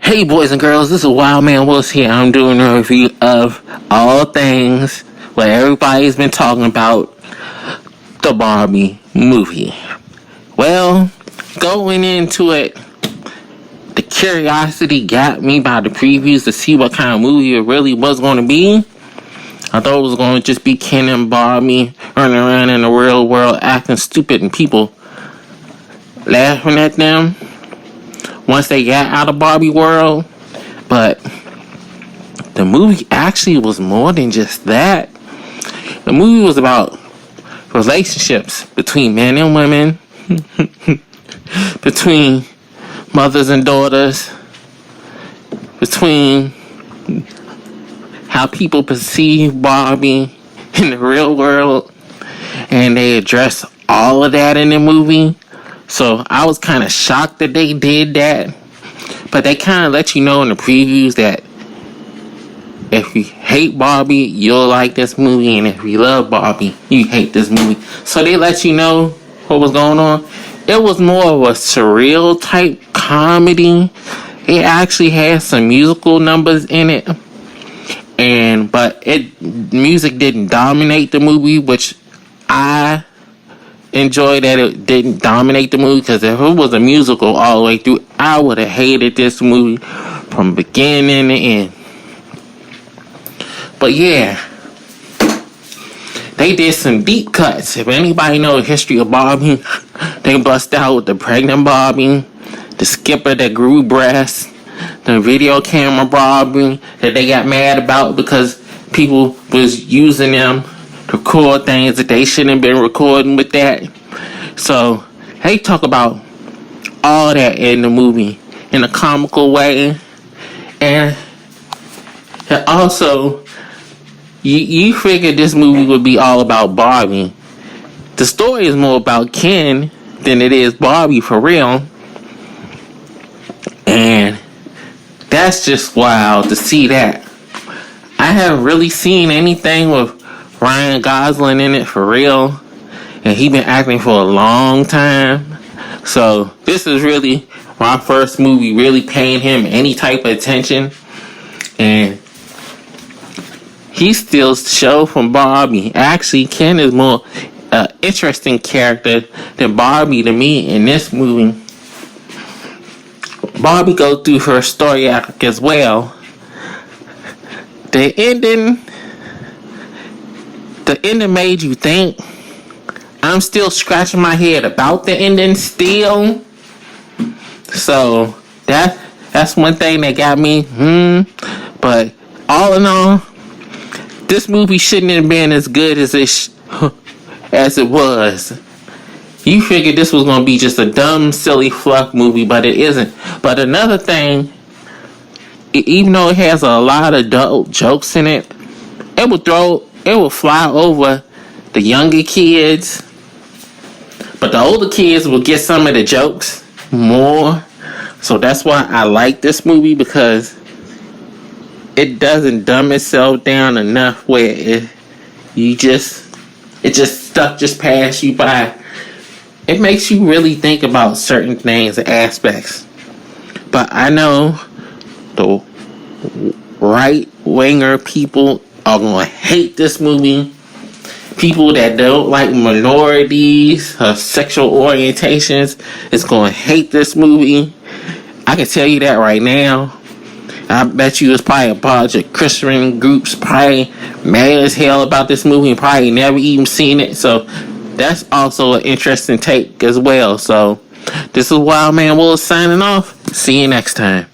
Hey boys and girls, this is Wild Man Willis here. I'm doing a review of all things what everybody's been talking about, the Barbie movie. Well, going into it, the curiosity got me by the previews to see what kind of movie it really was going to be. I thought it was going to just be Ken and Barbie running around in the real world acting stupid and people laughing at them once they got out of Barbie world. But the movie actually was more than just that. The movie was about relationships between men and women, between mothers and daughters, between how people perceive Barbie in the real world, and they address all of that in the movie. So I was kind of shocked that they did that, but they kind of let you know in the previews that if you hate Barbie, you'll like this movie, and if you love Barbie, you hate this movie. So they let you know what was going on. It was more of a surreal type comedy. It actually had some musical numbers in it, but music didn't dominate the movie, which I enjoy that it didn't dominate the movie, because if it was a musical all the way through, I would have hated this movie from beginning to end. But yeah, they did some deep cuts. If anybody know the history of Barbie, they bust out with the pregnant Barbie, the skipper that grew breasts, the video camera Barbie that they got mad about because people was using them to record things that they shouldn't have been recording with that. So they talk about all that in the movie in a comical way, and also you figured this movie would be all about Barbie. The story is more about Ken than it is Barbie for real, and that's just wild to see that. I haven't really seen anything with Ryan Gosling in it for real, and he been acting for a long time. So this is really my first movie really paying him any type of attention, and he steals the show from Barbie. Actually, Ken is more interesting character than Barbie to me in this movie. Barbie goes through her story arc as well. The ending made you think. I'm still scratching my head about the ending still. So that's one thing that got me. But all in all, this movie shouldn't have been as good as it was. You figured this was going to be just a dumb, silly fluff movie, but it isn't. But another thing, even though it has a lot of adult jokes in it, it will fly over the younger kids, but the older kids will get some of the jokes more. So that's why I like this movie, because it doesn't dumb itself down enough where it just pass you by. It makes you really think about certain things and aspects. But I know the right-winger people are going to hate this movie. People that don't like minorities or sexual orientations is going to hate this movie. I can tell you that right now. I bet you it's probably a bunch of Christian groups probably mad as hell about this movie and probably never even seen it. So that's also an interesting take as well. So this is Wild Man Willis signing off. See you next time.